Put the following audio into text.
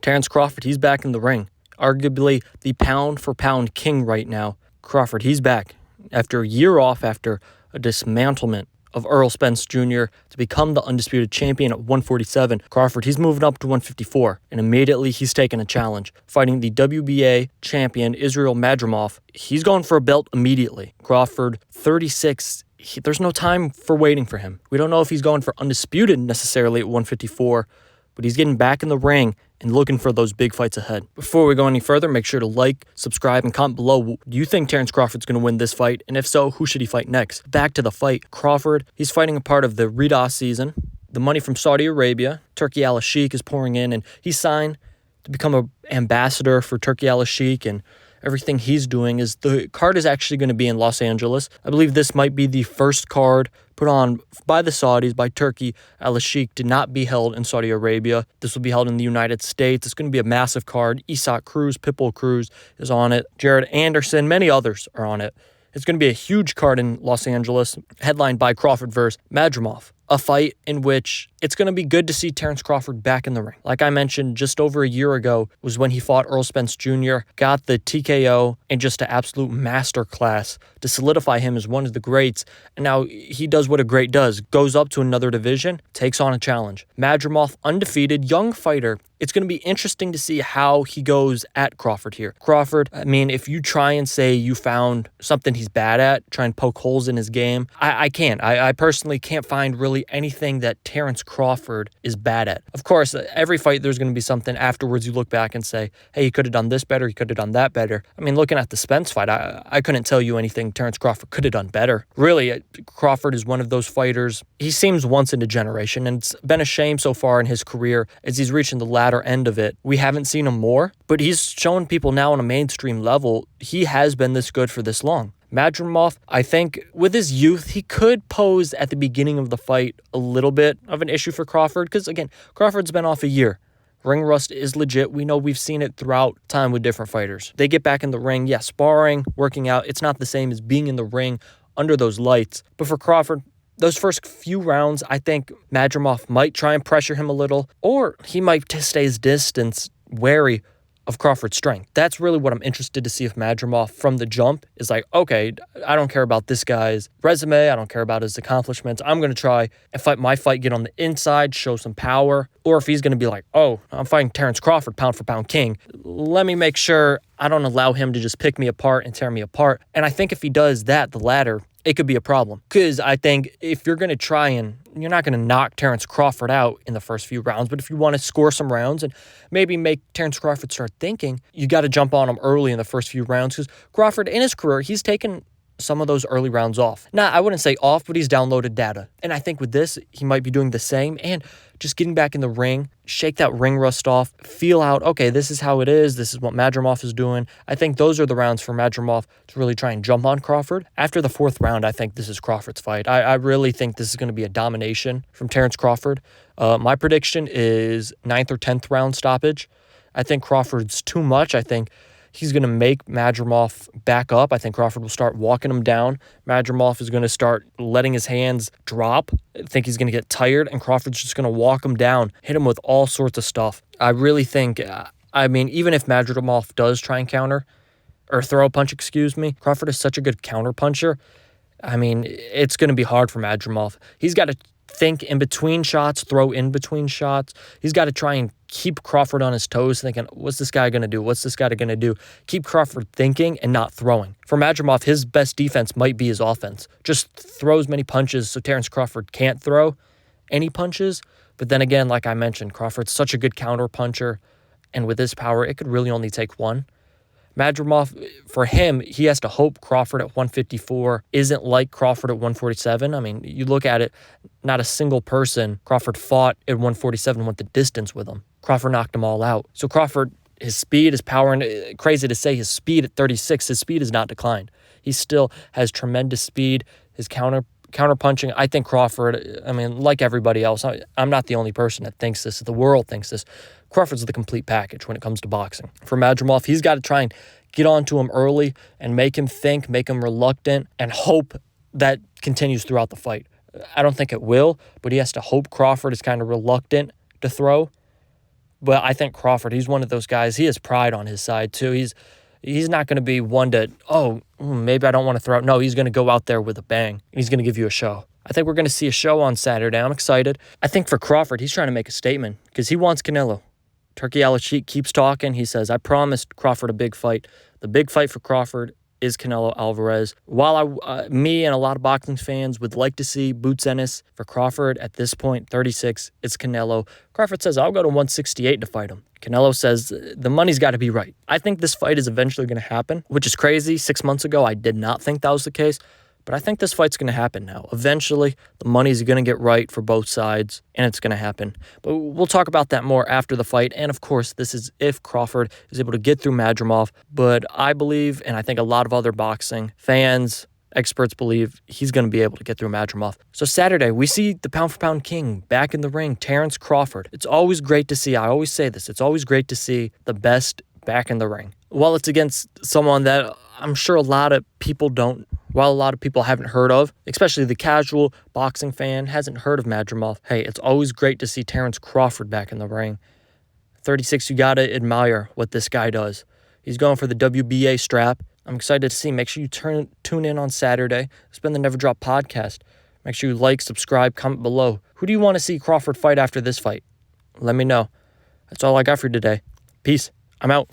Terence Crawford, he's back in the ring. Arguably the pound-for-pound king right now. Crawford, he's back after a year off after a dismantlement of Errol Spence Jr. to become the undisputed champion at 147. Crawford, he's moving up to 154, and immediately he's taking a challenge, fighting the WBA champion Israil Madrimov. He's going for a belt immediately. Crawford, 36. There's no time for waiting for him. We don't know if he's going for undisputed necessarily at 154, but he's getting back in the ring and looking for those big fights ahead. Before we go any further, make sure to like, subscribe, and comment below. Do you think Terence Crawford's going to win this fight? And if so, who should he fight next? Back to the fight. Crawford, he's fighting a part of the Riyadh season. The money from Saudi Arabia, Turki Al-Sheikh, is pouring in, and he's signed to become an ambassador for Turki Al-Sheikh, and everything he's doing is the card is actually going to be in Los Angeles. I believe this might be the first card put on by the Saudis, by Turki Al-Sheikh, to not be held in Saudi Arabia. This will be held in the United States. It's going to be a massive card. Isaac Cruz, Pitbull Cruz is on it. Jared Anderson, many others are on it. It's going to be a huge card in Los Angeles, headlined by Crawford versus Madrimov. A fight in which it's going to be good to see Terence Crawford back in the ring. Like I mentioned, just over a year ago was when he fought Errol Spence Jr., got the TKO, and just an absolute masterclass to solidify him as one of the greats. And now he does what a great does, goes up to another division, takes on a challenge. Madrimov, undefeated, young fighter. It's going to be interesting to see how he goes at Crawford here. Crawford, I mean, if you try and say you found something he's bad at, try and poke holes in his game, I can't. I personally can't find really anything that Terence Crawford is bad at. Of course, every fight there's going to be something afterwards you look back and say, hey, he could have done this better, he could have done that better. I mean, looking at the Spence fight, I couldn't tell you anything Terence Crawford could have done better. Really, Crawford is one of those fighters, he seems once in a generation, and it's been a shame so far in his career as he's reaching the latter end of it. We haven't seen him more, but he's showing people now on a mainstream level he has been this good for this long. Madrimov, I think with his youth, he could pose at the beginning of the fight a little bit of an issue for Crawford because, again, Crawford's been off a year. Ring rust is legit. We know we've seen it throughout time with different fighters. They get back in the ring, yeah, sparring, working out. It's not the same as being in the ring under those lights. But for Crawford, those first few rounds, I think Madrimov might try and pressure him a little, or he might stay his distance, wary of Crawford's strength. That's really what I'm interested to see if Madrimov from the jump is like, okay, I don't care about this guy's resume. I don't care about his accomplishments. I'm going to try and fight my fight, get on the inside, show some power. Or if he's going to be like, oh, I'm fighting Terence Crawford, pound for pound king. Let me make sure I don't allow him to just pick me apart and tear me apart. And I think if he does that, the latter, it could be a problem. Because I think if you're going to try and you're not going to knock Terence Crawford out in the first few rounds, but if you want to score some rounds and maybe make Terence Crawford start thinking, you got to jump on him early in the first few rounds because Crawford, in his career, he's taken some of those early rounds off. Now, I wouldn't say off, but he's downloaded data. And I think with this, he might be doing the same and just getting back in the ring, shake that ring rust off, feel out, okay, this is how it is. This is what Madrimov is doing. I think those are the rounds for Madrimov to really try and jump on Crawford. After the fourth round, I think this is Crawford's fight. I really think this is going to be a domination from Terence Crawford. My prediction is 9th or 10th round stoppage. I think Crawford's too much. I think he's going to make Madrimov back up. I think Crawford will start walking him down. Madrimov is going to start letting his hands drop. I think he's going to get tired, and Crawford's just going to walk him down, hit him with all sorts of stuff. I really think, even if Madrimov does try and counter, or throw a punch, Crawford is such a good counter puncher. It's going to be hard for Madrimov. He's got to think in between shots, throw in between shots. He's got to try and keep Crawford on his toes, thinking, what's this guy going to do? What's this guy going to do? Keep Crawford thinking and not throwing. For Madrimov, his best defense might be his offense. Just throw as many punches so Terence Crawford can't throw any punches. But then again, like I mentioned, Crawford's such a good counter puncher, and with his power, it could really only take one. Madrimov, for him, he has to hope Crawford at 154 isn't like Crawford at 147. You look at it, not a single person Crawford fought at 147 went the distance with him. Crawford knocked them all out. So Crawford, his speed, his power, and crazy to say his speed at 36, his speed has not declined. He still has tremendous speed. His counter punching, I think Crawford, like everybody else, I'm not the only person that thinks this. The world thinks this. Crawford's the complete package when it comes to boxing. For Madrimov, he's got to try and get onto him early and make him think, make him reluctant, and hope that continues throughout the fight. I don't think it will, but he has to hope Crawford is kind of reluctant to throw. But I think Crawford, he's one of those guys. He has pride on his side, too. He's not going to be one to, maybe I don't want to throw out. No, he's going to go out there with a bang. He's going to give you a show. I think we're going to see a show on Saturday. I'm excited. I think for Crawford, he's trying to make a statement because he wants Canelo. Turkey Al-Sheikh keeps talking. He says, I promised Crawford a big fight. The big fight for Crawford is Canelo Alvarez. While me and a lot of boxing fans would like to see Boots Ennis for Crawford, at this point, 36, it's Canelo. Crawford says, I'll go to 168 to fight him. Canelo says, the money's got to be right. I think this fight is eventually going to happen, which is crazy. 6 months ago, I did not think that was the case. But I think this fight's going to happen now. Eventually, the money's going to get right for both sides, and it's going to happen. But we'll talk about that more after the fight. And, of course, this is if Crawford is able to get through Madrimov. But I believe, and I think a lot of other boxing fans, experts believe, he's going to be able to get through Madrimov. So Saturday, we see the pound-for-pound king back in the ring, Terence Crawford. It's always great to see. I always say this. It's always great to see the best back in the ring. While it's against someone that I'm sure a lot of people haven't heard of, especially the casual boxing fan hasn't heard of Madrimov. Hey, it's always great to see Terence Crawford back in the ring. 36, you got to admire what this guy does. He's going for the WBA strap. I'm excited to see. Make sure you tune in on Saturday. It's been the Never Drop Podcast. Make sure you like, subscribe, comment below. Who do you want to see Crawford fight after this fight? Let me know. That's all I got for you today. Peace. I'm out.